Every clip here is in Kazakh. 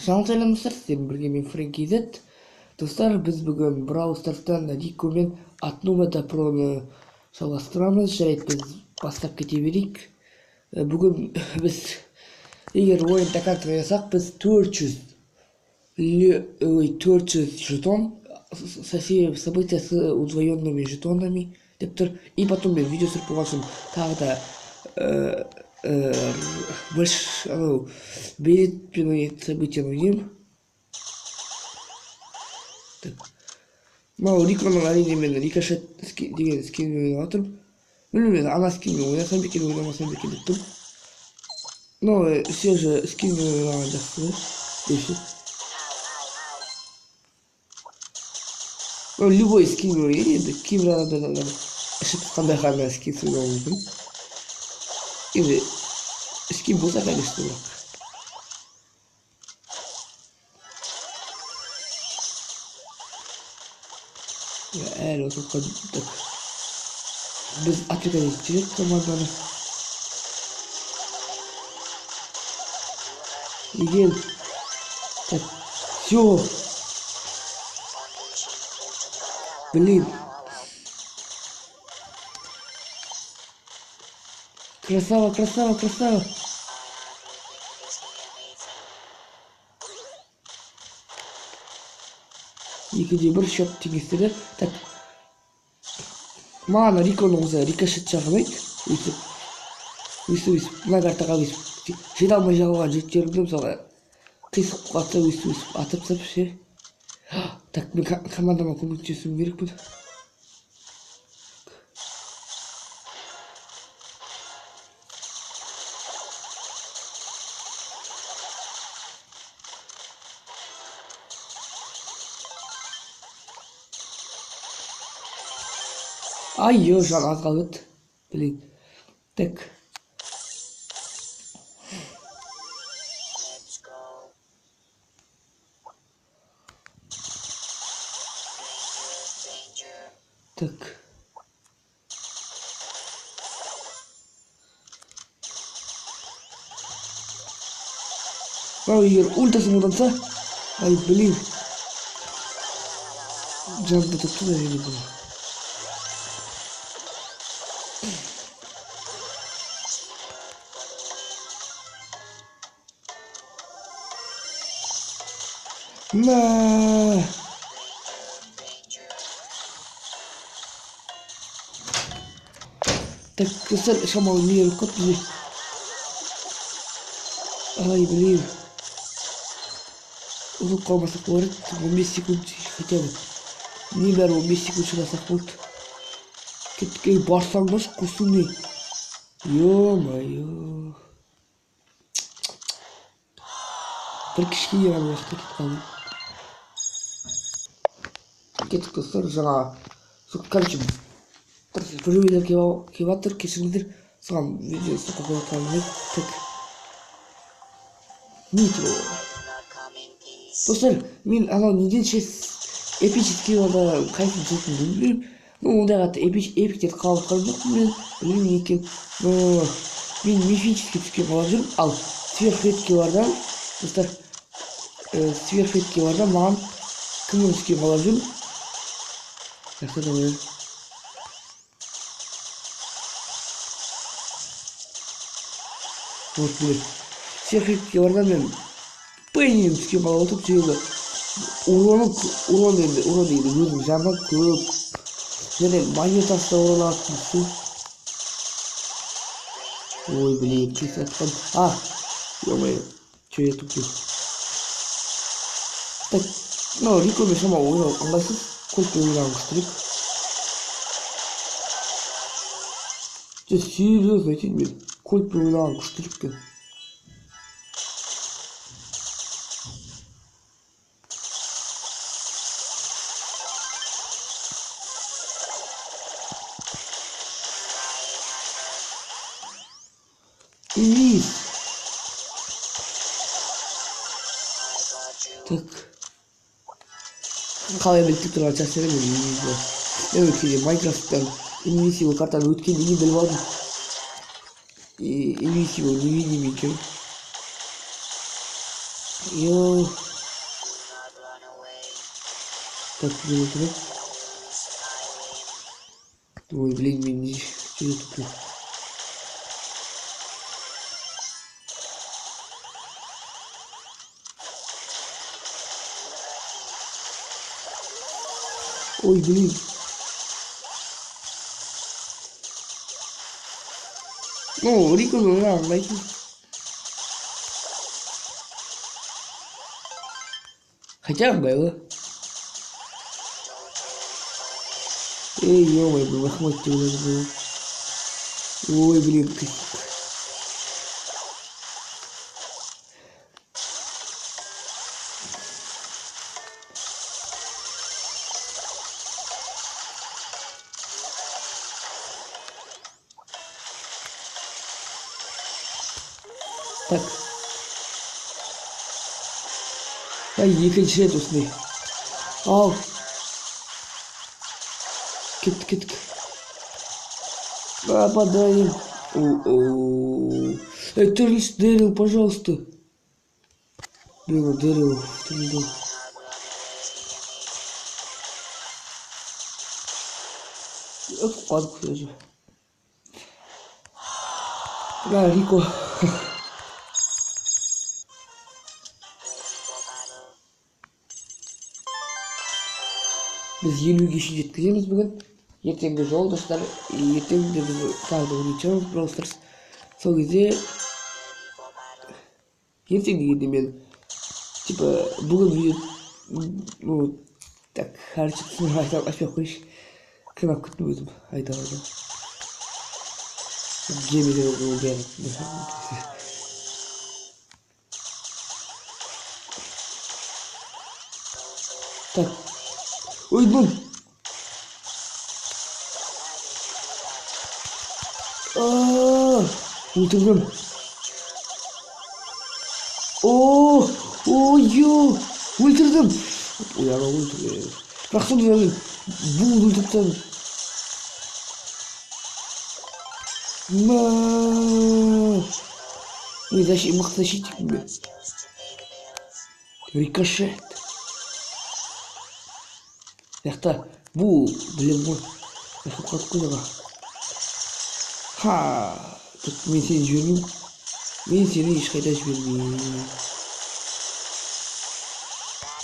Жалын сәлемдер, сіздермен бірге мен Фрэнки Z. Достар, біз бүгін Brawl Stars'тан Рико мен Атнумада Проны жалғастырамыз. Жарайды, біз бастап кете берейік. Бүгін біз егер ойын тақат ойнасақ, біз 400 жетон события с удвоенными жетонами деп тұр. И потом мен видео түсіріп болған соң тағы да берет события ойнаймын. Мынау Риконың әрине мен рикошет деген скинмен ойнап жатырмын. Білмеймін, ана скинмен ойнасам екен, ойнамасам екен деп тұрмын. Но все же скинмен ойнаған жақсы деші. Любой скинмен ойнайды, енді кейбір адамдар ішіп қандай ғана скин ойнауы мүмкін. Енді скин болса, конечно, бірақ. Әлі отырған біз атлекадан жүрек команданы. Егер так, все. Блин. Красава, красава, красава. Екіде бір шот теңестірді. Так. Маған Риконың өзі рикошет жағынайды. Өйсіп. Мына картаға өйсіп. Жет алмай жағылған жеттерімді мысалға қисық қатса өйсіп атып сап ше. Так, мен командама көмектесуім керекпін. Ай, жан аз қалды. Блин. Так. Так. Мынау егер ультасын қолданса, ай, блин. Жанды тұтты да жеңді бұл. На. Так, достар шамалы мейір көп бізде. Ай, блин. Ұзып қалмасақ болады. 15 секунд хотя бы. Не бәрі 15 секунд шыдасақ болды. Кеткей барсаңдаш құсыны. Ё-майо. Бір кішкене ғана уақытта кетіп қалды. Кеттік достар, жаңа короче біреулер келіп жатыр, кешіріңдер, соған видео соқа қойып. Так. Нитро. Достар, мен анау неден эпический орда қайсын сөйтін білмеймін. Ну, ондай қатты эпиктерді қалып қалып жоқпын мен, білмеймін екен. Но мен мифический түскен қалап жүрмін, ал сверхредкий ордан, достар, сверхредкий ордан маған кімнің түскен қалап жүрмін. Жақсы да ойын. Вот, блин. Сверхредкий ордан мен Пеннинен түскен қалап отырып, себебі урон дейді өзінің жанынан көп. Және монетасы да урон аттың. Ой, блин, кесі атқан. Ё-моё, че я туплю. Так, ну, Рико мен шама ойнау ыңғайсыз. Көлпе ойнаған күштірек. Серьезно айтайын мен. Көлпе ойнаған күштірек кен. Инвиз. Так. Қалай білтіп тұрған частері мен инвизді. Мен өткенде Майнкрафттан инвизибл картаны өткенде не біліп алдым. Инвизибл невидимый екен. Йоу. Так, минуту. Ой, блин, мне что тут? Ой, блин. Ну, Рико, ну, да, найти. Хотя было. Эй, ё-моё, было хватит надо было. Ой, блин. Так. Екінші рет осындай. Ал. Кеттік. Нападаем. Террорист Дэрил, пожалуйста. Блин, Дэрил. Ты не дал. Вот падку даже. Да, Рико. Biz 20 kişi yetkizemiz bugün. Ертеңгі жол достар. Ертең де біз тағы да ойнайтын Brawl Stars. Сол кезде ертең дегенде мен типа бүгін видео ну так харчысын айтпай ақ қойшы. Қинап кеттім өзім айта қалдым. Жемеде ол бәрі. Так. Ой, блин. Ультырдым. Ой, ультырдым. Ой, ана ультырды. Бірақ сонда мен бұл ультырдым. Ой, мықты защитник мен. Рикошет. Яқта бұл білем ғой. Яқта қалып қойдыға. Ха! Тут мен сені жібермеймін. Мен сені ешқайда жібермеймін.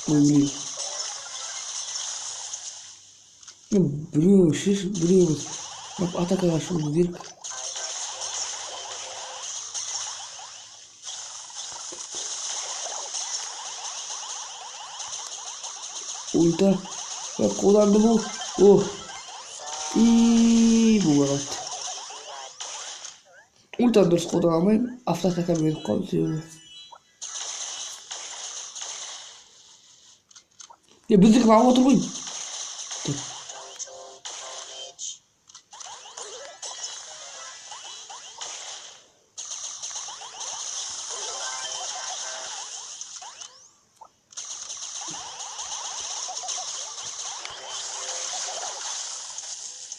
Ой, блин. Біреу шеш, біреу атакаға шығу керек. Ульта. Қолданды бұл. Бұл қалды. Ультаны дұрыс қолдана алмаймын. Автоатакамен өліп қалды себебі. Біздікін алып отыр ғой.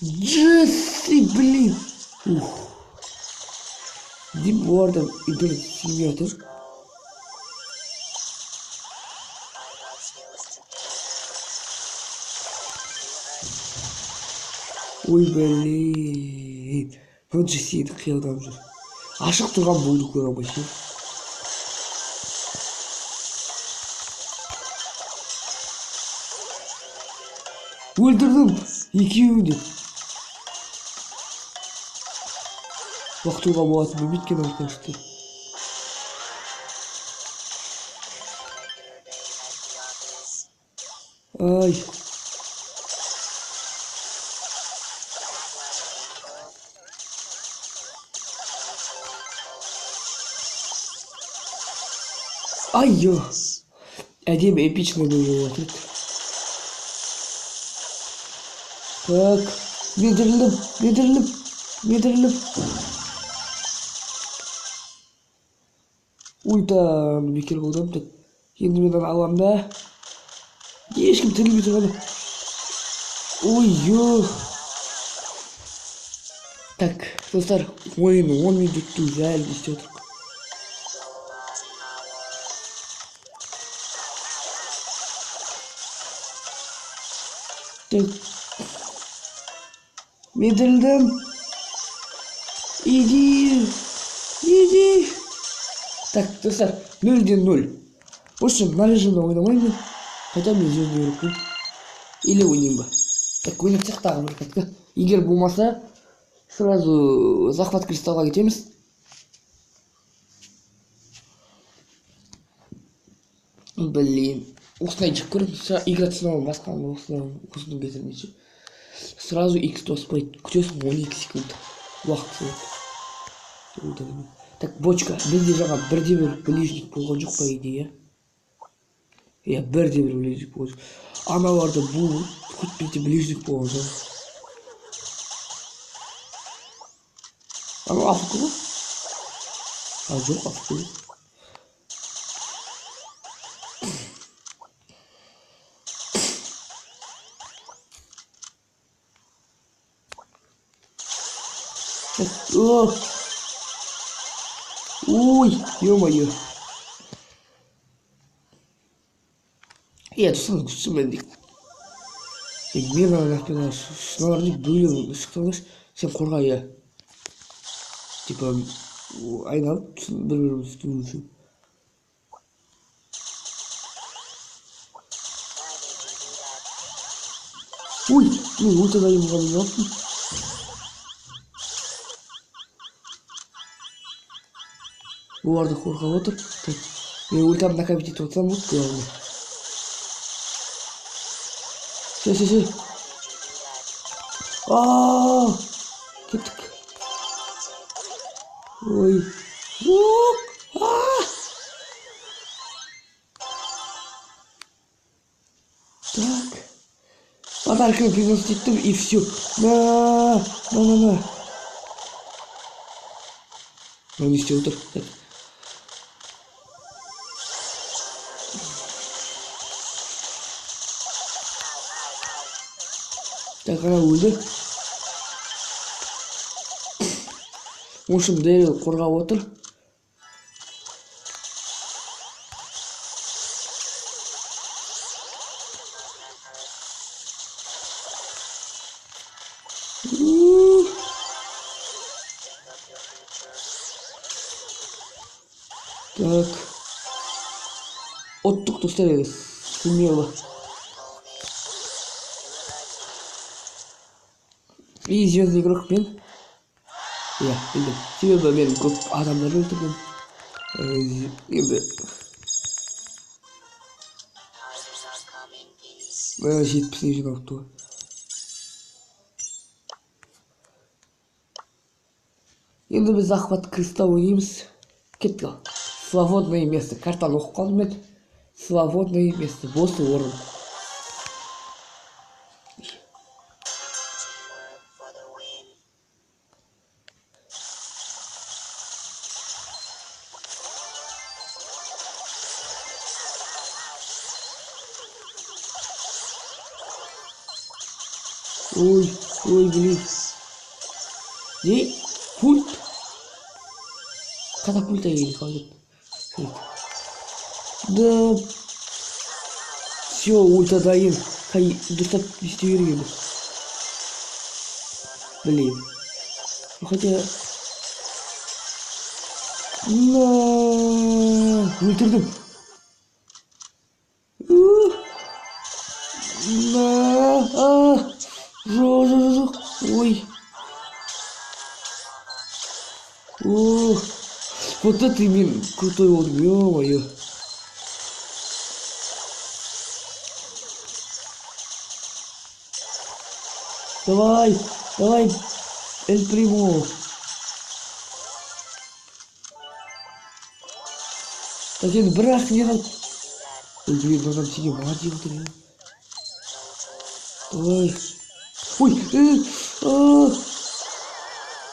Джесси, блин. Deyip bu arada internet silmiyordur. Ой, блин. Вот же сидит қиялдап жүр. Ашық тұрған бойды көре алмайсың. Өлтірдім. Екеуін де. Уақытуға болатын бөбеткен arkadaşlar. Ay. Ay yo. Әдемі эпичный болып отыр. Так. Медіріліп. Ультаны бекер қолдам. Так. Енді мен алам да. Ешкім тірілмей тұрғаны. Ой, ё. Так, достар, ойын 10 минут өтті, әлі істеп отырмын. Так. Медленно. Иди. Так, достар, 0-0. В общем, мына режимде ойнамаймын. Хотя мен жеңе беріппін. Или ойнайын ба. Так, ойнап тек тағы бір катка. Егер болмаса, сразу захват кристалға кетеміз. Блин. Осындай жек көремін. Играть снова басқаны осыны кетірмейші. Сразу X тоспайды. Күтесің 12 секунд. Уақыт сұрайды. Так, бочка. Бізде жаңа бірде-бір ближник болған жоқ па идея? Я бірде-бір ближник болған жоқ. Аналарда бұл хоть бірде ближник болған жоқ. Ана африка ма? Жоқ, африка ма? Ой, ё-моё. Я тут сразу күшімендік. Мен ана шыналарды бөліп шықтыңыз, сен қорға, я. Типа, айналып, бір-біріміз түніп үшін. Ой, мен ультадайым ғалым жоқпын. Оларды қорғап отыр. Мен ультамды накапить етіп отырсам болды, главное. Все. Кеттік. Ой. Так. Подарками приносить еттім, и все. На. Не істеп отыр. Так, ана өлді. В общем, Дэрил қорғап отыр. Так. Оттық достар еді. Смело. И звездный игрок мен. Я, білдім. Себебі мен көп адамдар өлтірдім. Енді. Жетпісіне жиналып туы. Енді біз захват кристалл ойнаймыз. Кеттік. Свободное место. Картаны оқып қалдым мен. Свободное место. Бос орын. Ой, блин. Пульт. Катапульта еле қалды. Да. Все, ульта дайын. Дұрыстап істей берген. Блин. Хотя... Өлтірдім. Жоқ. Ой. Вот это именно крутой он, ё-моё. Давай, Эль Примо. Так енді бірақ не қалды? Блин, мынам сене молодец отыр. Ой.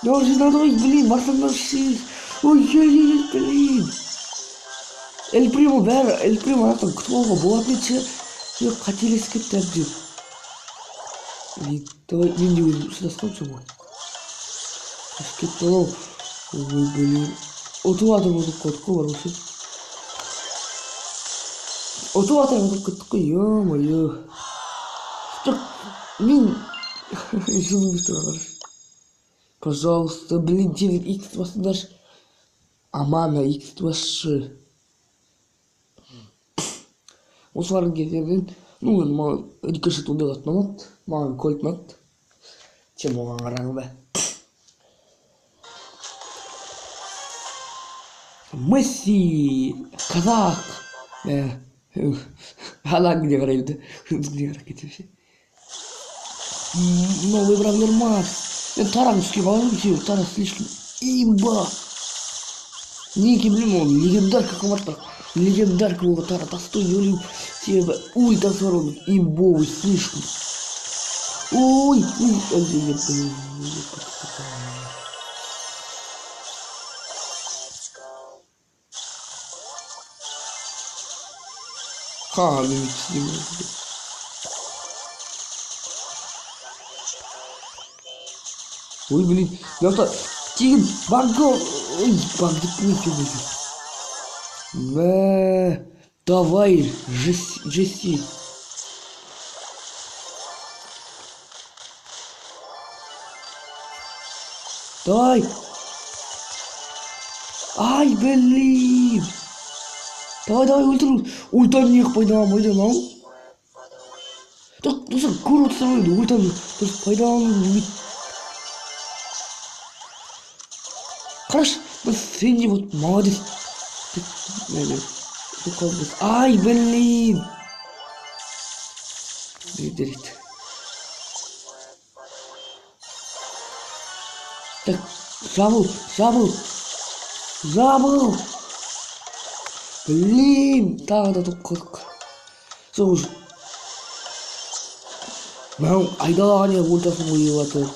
Я уже надо, блин, машина. Ой, блин. Эль Примо бәрі, Эль Примо ақтан күтіп алуға болатын еді. Қателесіп кетті әбден. Давай, мен де өзім шыдасқан соң ғой. Қашып кетті ау. Ой, блин. Отып атып қойдық қой бар осы. Отып атып кеттік қой, ё-моё. Мен жынымды тұрар. Пожалуйста, блин, через X басыңдаршы. Амана X басшы. Осылардың кездерден, ну, маған рикошет ондай қатты ұнамады. Маған кольт ұнады. Чем оған қараңыз. Месси, казак. Алаңға қарайды. Өзіне қарап кетемін. Новый бравлер Макс. Таран түскен балым себебі Таран слишком имба. Неге білмеймін, ол легендарка қымбат. Легендарка болға Таран достойный өлім себебі ультасы бар оның имбовый слишком. Ой, ха, мен түсінемін. Ой, блин, я-то тигр, банко, ой, банко пульки. Давай, Джесси. Давай. Ай, блин. Давай, ультаны не пайдаланбайды. Так, достар, көріп отырсың ғой, ультаны дұрыс пайдаланбайды. Қараш, сен де вот молодец. Ай, блин. Так, забыл. Блин, тағы да топ қалдық. Соғыш. Мынау айдалаған ел ортасын ойып атыр.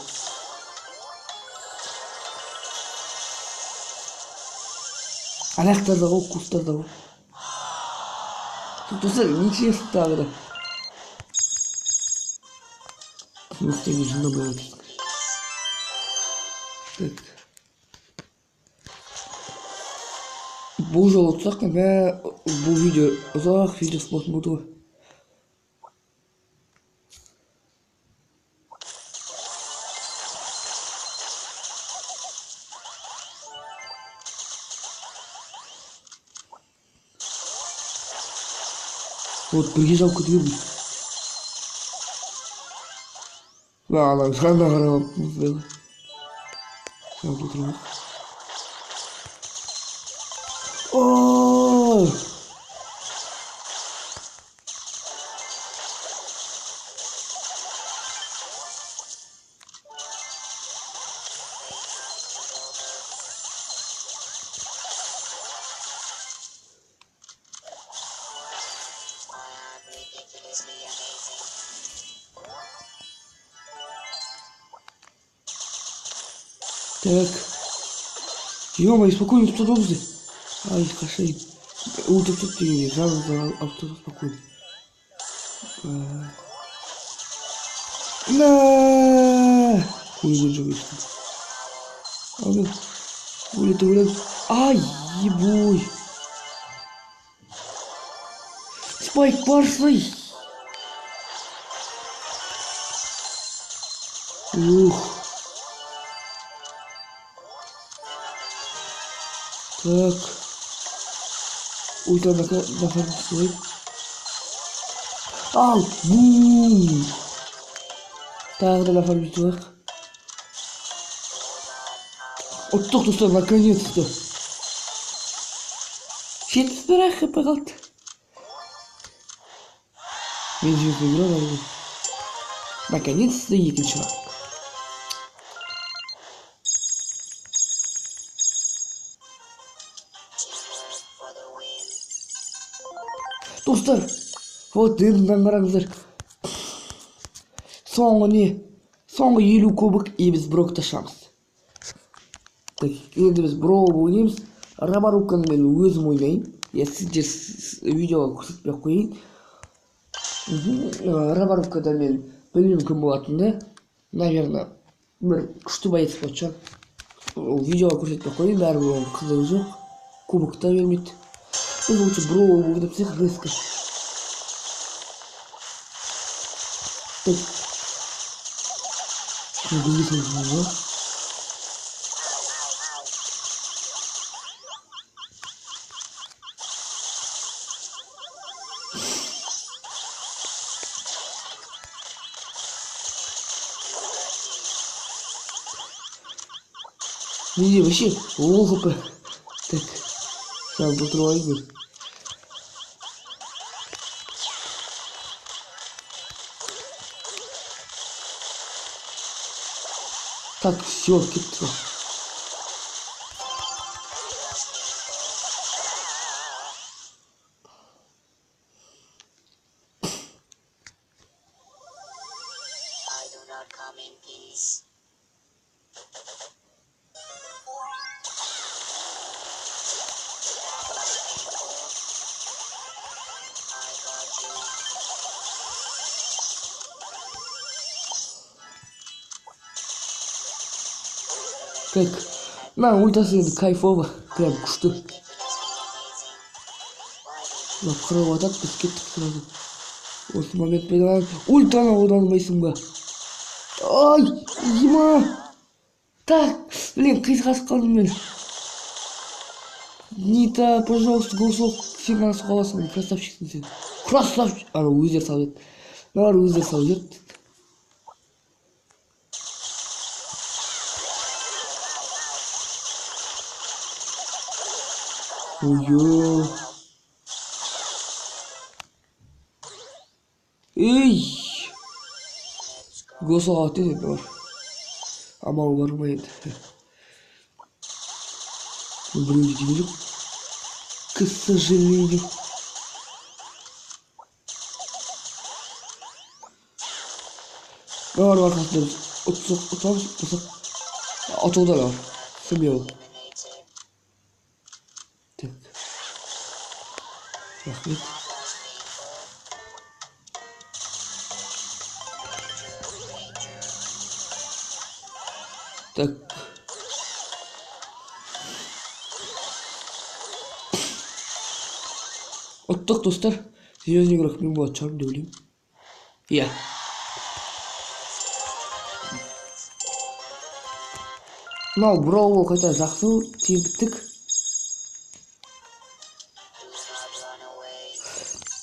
Аяқтарда ғой, кустарда ғой. Достар, нечестно тағы да. Өстеге жында болып отырсың. Так. Бұл жол ұтсақ, бұл видео ұзақ видео болатын болды ғой. Вот, бірге жалып кетіп едім. Ана, шағында қарап мұздайды. Жалып отырмыз. Ой! Так. Ё-моё, спокойно, тут удобно. Ай, кашей. Тут ты, жалко, авто спокойно. На! Хуй же вышло. А ну, улет. Ай, ебой. Спайк парслый. Ух. Так. Ультра нафармствует. Ау! Бум! Так, да нафармствует. Вот только что, наконец-то. Жетпіс хп қалды. Мен жүйесі играл. Наконец-то екінші раунд. Достар, вот енді қараңыздар. Соңғы 50 кубок и біз брокты ашамыз. Так, енді біз брок ойнаймыз. Ромаруканы мен өзім ойнайын. Я сіздер видеоға көрсетпей қойайын. Ромарукада мен білмеймін кім болатынды. Наверное, бір күшті боец болатын. Видеоға көрсетпей қойайын, бәрібір оның қызығы жоқ. Кубокта бермейді. Біз лучше броу ойнап всех резко. Так, Көзге салдым. Не, вообще, опа. Так, сейчас бутерброд. Так, все, кетті. Так, на ультасы кайфово, прям күшті. Қырып атады, біз кеттік сразу. Осы моментпен ультаны қолданбайсың ба? Ай, ема! Так, блин, қисқасып қалдым мен. Нита, пожалуйста, голосок, сен ғана соға аласың, красавчиксің сен. Красавчик! Ана өздері салып еді. Мыналар өздері салып еді. Ой-ой. Ей! Голосок алып еді бар. Амал бар ма енді? Біреуді деме жоқ. К сожалению. Бар арқасында ұтамыз. Атылдар бар. Смело. Так. Рахмет. Так. Ұттық достар. Серьезный игрок мен болады шығармын деп ойлаймын. Иә. Мынау бұрау қайта жақсы теңдіктік.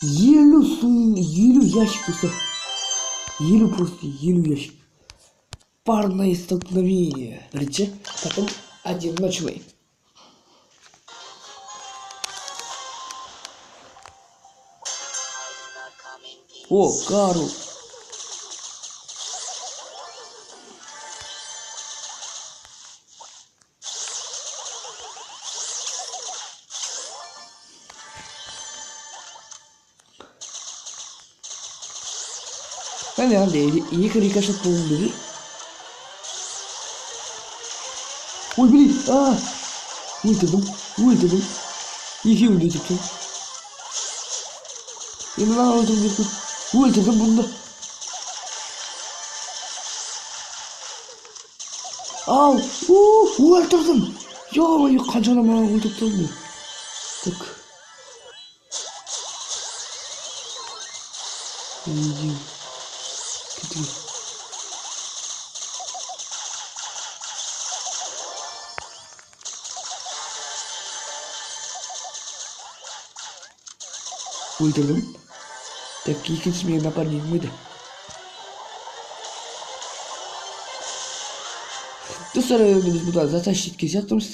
50 ящик достар. 50 просто 50 ящик. Парное столкновение. Бірінші, потом одиночный. О, Карл. Ben de iyi ricochet buldum dedi. Ой, блин, ультаdım. İki öldü çıktım. Yine lan öldüm. Ультаdım bunda. Al, öldürdüm. Ya kancana bana öldürdüm. Tak. İyi. Kötü. Öldürdüm. Так, екінші менің нападением еді. Достар, біз бұдан затащить кесе жатырмыз.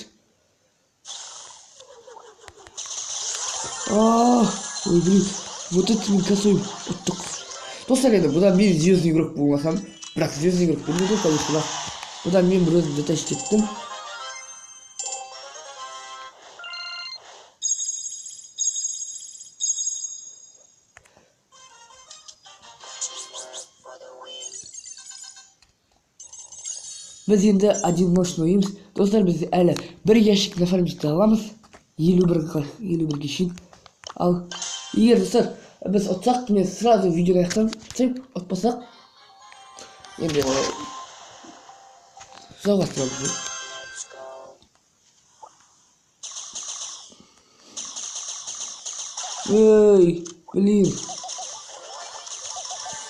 Ой, блин, вот это мен косой ұттық. Достар, енді бұдан мен звездный игрок болмасам, бірақ звездный игрок болмайды, конечно. Бұдан мен бір өзім затащить еттім. Biz енді одиночный ойымыз. Достар, біз әлі бір ящик нафармить аламыз. 51-ге шейін. Ал, егер достар, біз ұтсақ, мен сразу видеоны аяқтаймын. Ұтпасақ, енді жалғастырамыз. Ой, блин.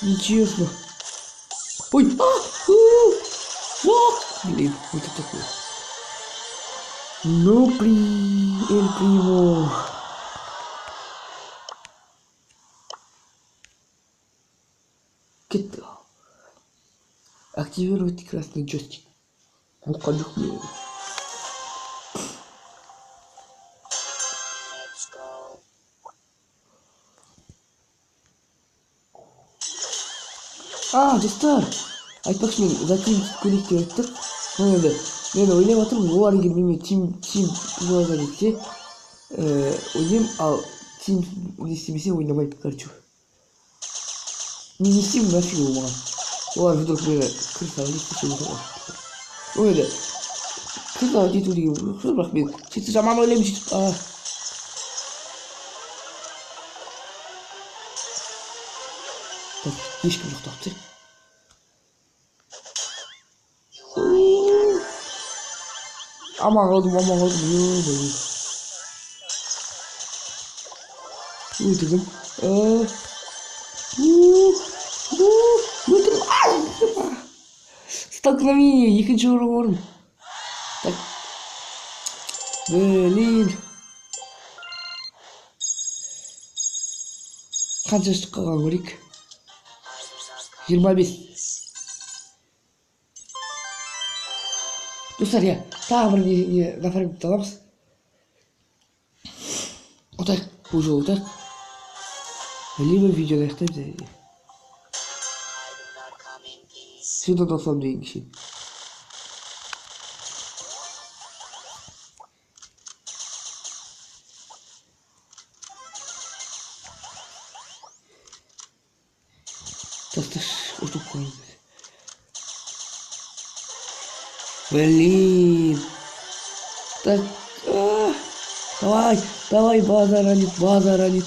Нечестно. Ой, жоқ блин это такое ну эль примо кетті активировать красный джойстик мұқа жоқ блин достар айтпақшы мен закрыть көйлек деп айттық енді мен ойлап жатырмын олар егер менімен тим жаза кетсе ойнаймын ал тим не істемесе ойнамаймын короче мен не істеймін нафиг ол маған олар вдруг мені крысаға жетсе енді крысаға жету деген бірақ мен сөйтіп жаман ойлаймын сөйтіп ешкім жоқ тапты аман қалдым өлтірдім өлтірдім столкновение екінші орын так блин қанша штук қалған көрейік 25 достар иә тағы бір не нафармить аламыз отайық бұл жолы отайық либо видеоны аяқтаймыз сюда досам деген кіші тасташ ұтып қойыңыз блин так давай база ранит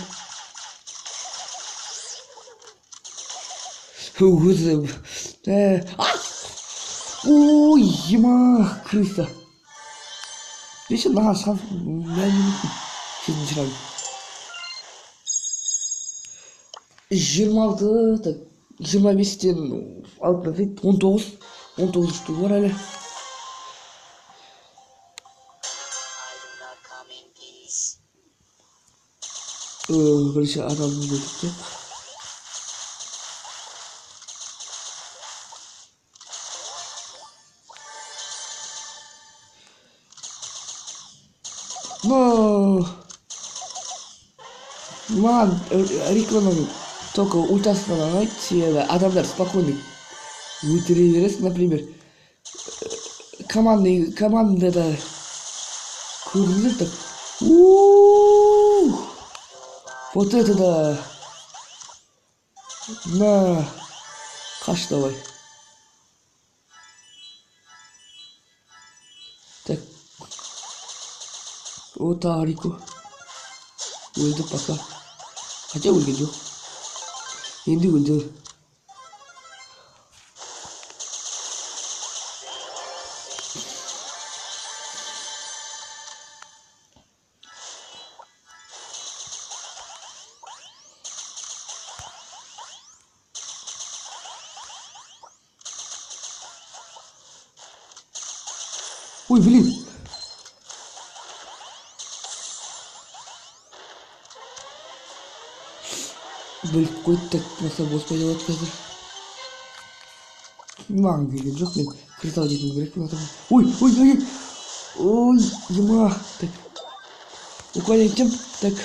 ой ема крыса еще на шанс сейчас 26 так 25-тен алып кетейік 19 штук бар әлі бірінші адамды бөлдік но маған рекламаның только ультасынан ұнайды себебі адамдар спокойно өлтіре бересің например командада көрдіңдер так вот это да на қаш давай так вот тағы Рико өлді пока хотя өлген жоқ енді өлді ой блин біліп қойды так маса бос пайда болады қазір маған келген жоқ мен крысаға жетуім керек ой ема так уклонять так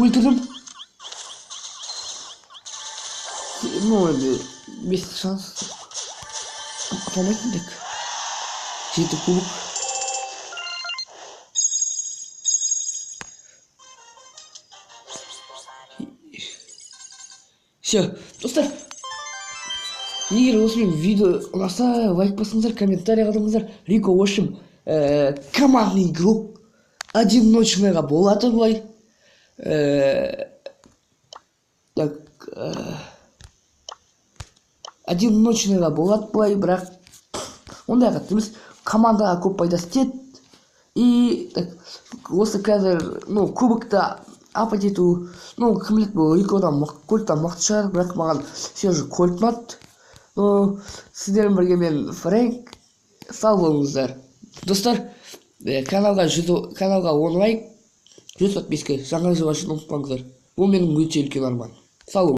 өлтірдім ну енді без шанс ұтылмайтын так жеті кубок все достар егер осымен видео ұнаса лайк басыңыздар комментарий қалдырыңыздар Рико в общем командный игрок одиночныйға болады былай так одиночныйға болады былай бірақ ондай қатты емес командаға көп пайдасы тиеді и осы қазір ну кубокты апать ету ну кім біледі бұл Рикодан кольттан мықты шығар бірақ маған все же кольт ұнады сіздермен бірге мен Фрэнк. Сау болыңыздар достар. Каналға 10 лайк, 100 подписка. Жаңа жыл үшін ұмытпаңыздар. Бұл менің өте үлкен арман. Сау